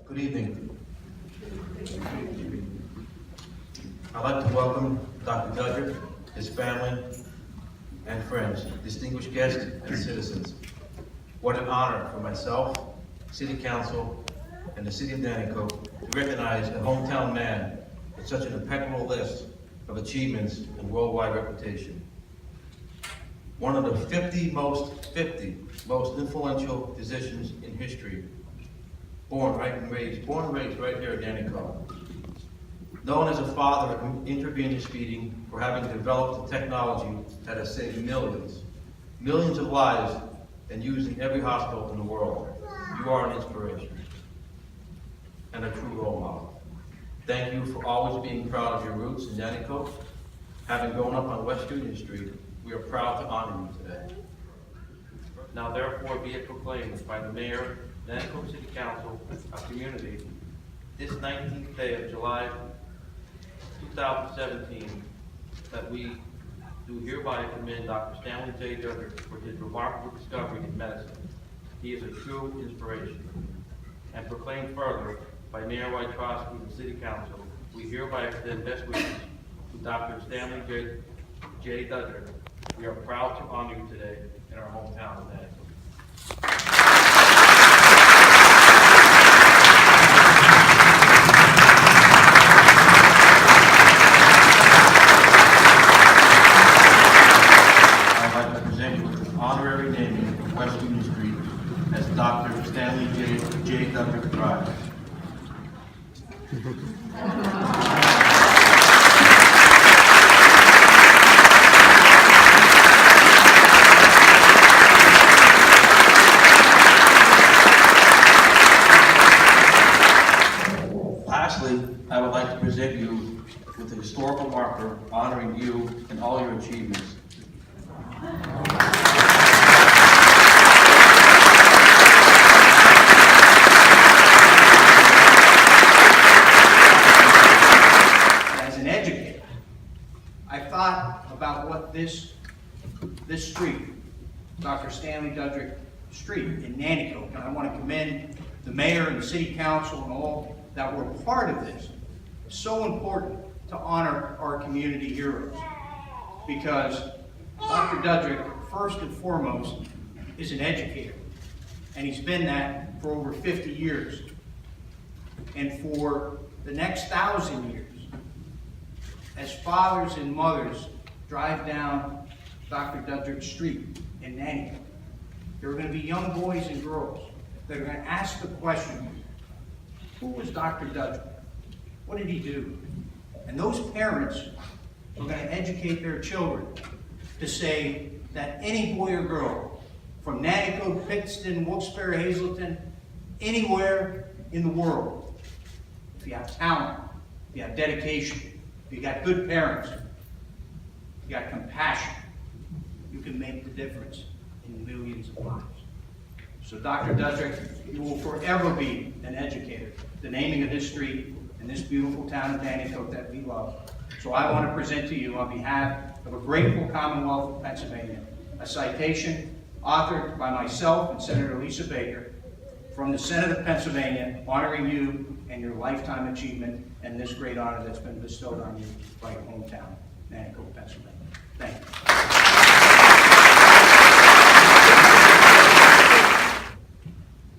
Good evening. I'd like to welcome Dr. Dudrick, his family, and friends, distinguished guests, and citizens. What an honor for myself, City Council, and the City of Nanticoke to recognize a hometown man with such an impeccable list of achievements and worldwide reputation. One of the 50 most influential physicians in history, born and raised right here in Nanticoke. Known as a father of intravenous feeding for having developed the technology that has saved millions of lives and used in every hospital in the world. You are an inspiration and a true role model. Thank you for always being proud of your roots in Nanticoke. Having grown up on West Union Street, we are proud to honor you today. Now therefore be it proclaimed by the Mayor, Nanticoke City Council, our community, this 19th day of July 2017, that we do hereby commend Dr. Stanley J. Dudrick for his remarkable discovery in medicine. He is a true inspiration. And proclaimed further by Mayor Wojtkowski and City Council, we hereby extend best wishes to Dr. Stanley J. Dudrick. We are proud to honor you today in our hometown of Nanticoke. Honorary naming of West Union Street as Dr. Stanley J. Dudrick Drive. Lastly, I would like to present you with a historical marker honoring you and all your achievements. About what this street, Dr. Stanley Dudrick Street in Nanticoke, and I want to commend the mayor and the city council and all that were part of this. It's so important to honor our community heroes, because Dr. Dudrick, first and foremost, is an educator, and he's been that for over 50 years. And for the next 1,000 years, as fathers and mothers drive down Dr. Dudrick Street in Nanticoke, there are going to be young boys and girls that are going to ask the question, who was Dr. Dudrick? What did he do? And those parents are going to educate their children to say that any boy or girl from Nanticoke, Pittston, Wilkes-Barre, Hazleton, anywhere in the world, if you have talent, if you have dedication, if you got good parents, you got compassion, you can make the difference in millions of lives. So Dr. Dudrick, you will forever be an educator. The naming of this street in this beautiful town of Nanticoke that we love. So I want to present to you on behalf of a grateful Commonwealth of Pennsylvania, a citation authored by myself and Senator Lisa Baker from the Senate of Pennsylvania, honoring you and your lifetime achievement and this great honor that's been bestowed on you by your hometown, Nanticoke, Pennsylvania. Thank you.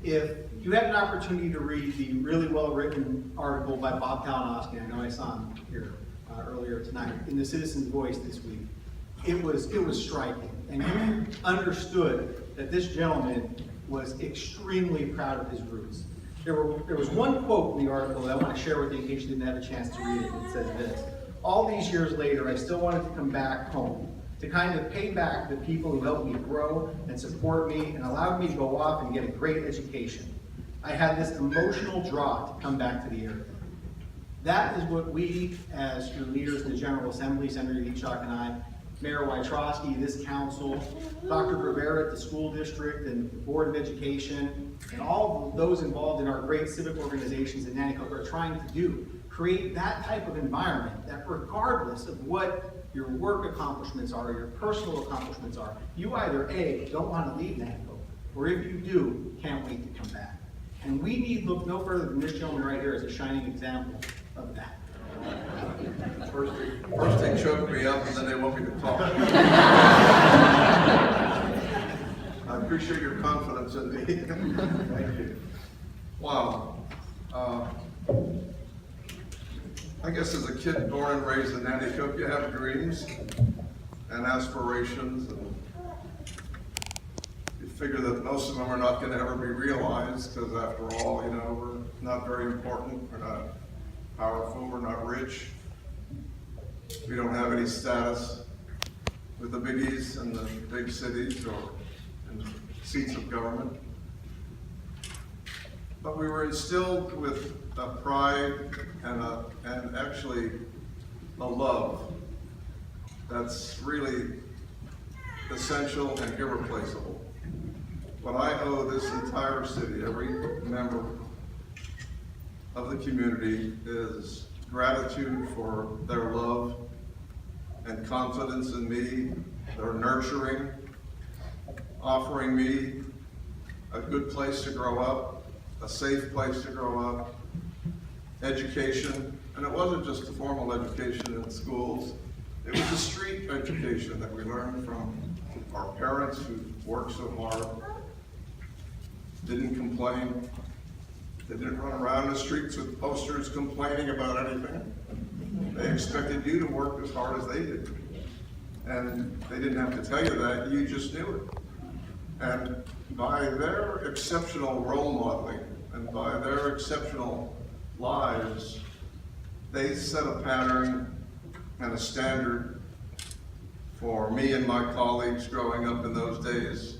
If you had an opportunity to read the really well-written article by Bob Kalinowski, I know I saw him here earlier tonight, in the Citizen's Voice this week, it was striking. And you understood that this gentleman was extremely proud of his roots. There was one quote in the article that I want to share with you in case you didn't have a chance to read it. It says this: "All these years later, I still wanted to come back home, to kind of pay back the people who helped me grow and support me and allowed me to go off and get a great education. I had this emotional draw to come back to the area." That is what we, as your leaders in the General Assembly, Senator Hitchcock and I, Mayor Wojtkowski, this council, Dr. Rivera at the school district and the Board of Education, and all of those involved in our great civic organizations in Nanticoke are trying to do. Create that type of environment that regardless of what your work accomplishments are, your personal accomplishments are, you either A, don't want to leave Nanticoke, or if you do, can't wait to come back. And we need look no further than this gentleman right here as a shining example of that. First they choke me up and then they want me to talk. I appreciate your confidence in me. Thank you. Wow. I guess as a kid born and raised in Nanticoke, you have dreams and aspirations, and you figure that most of them are not going to ever be realized because, after all, you know, we're not very important, we're not powerful, we're not rich, we don't have any status with the biggies and the big cities or in seats of government. But we were instilled with a pride and actually a love that's really essential and irreplaceable. What I owe this entire city, every member of the community, is gratitude for their love and confidence in me, their nurturing, offering me a good place to grow up, a safe place to grow up, education, and it wasn't just the formal education in schools, it was the street education that we learned from our parents who worked so hard, didn't complain, they didn't run around the streets with posters complaining about anything. They expected you to work as hard as they did. And they didn't have to tell you that, you just knew it. And by their exceptional role modeling and by their exceptional lives, they set a pattern and a standard for me and my colleagues growing up in those days.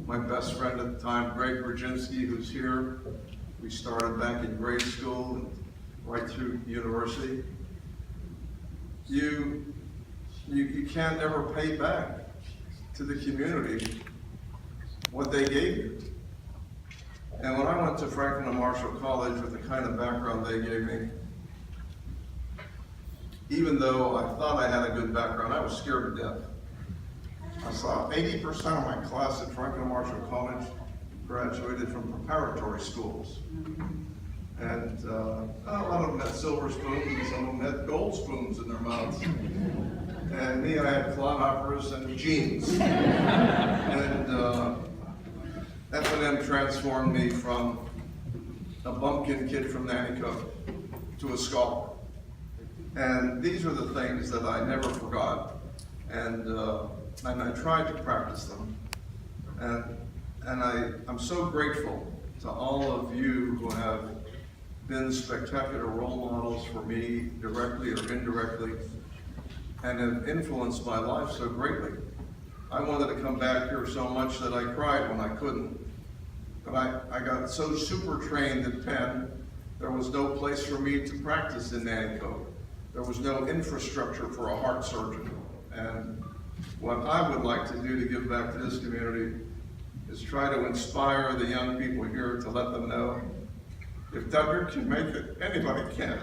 My best friend at the time, Greg Brzezinski, who's here, we started back in grade school and right through university. You can't ever pay back to the community what they gave you. And when I went to Franklin and Marshall College with the kind of background they gave me, even though I thought I had a good background, I was scared to death. I saw 80% of my class at Franklin and Marshall College graduated from preparatory schools. And a lot of them had silver spoons and some of them had gold spoons in their mouths. And me, I had clodhoppers and jeans. And F&M transformed me from a bumpkin kid from Nanticoke to a scholar. And these are the things that I never forgot. And I tried to practice them. And I'm so grateful to all of you who have been spectacular role models for me, directly or indirectly, and have influenced my life so greatly. I wanted to come back here so much that I cried when I couldn't. But I got so super trained at Penn, there was no place for me to practice in Nanticoke. There was no infrastructure for a heart surgeon. And what I would like to do to give back to this community is try to inspire the young people here to let them know if Dudrick can make it, anybody can.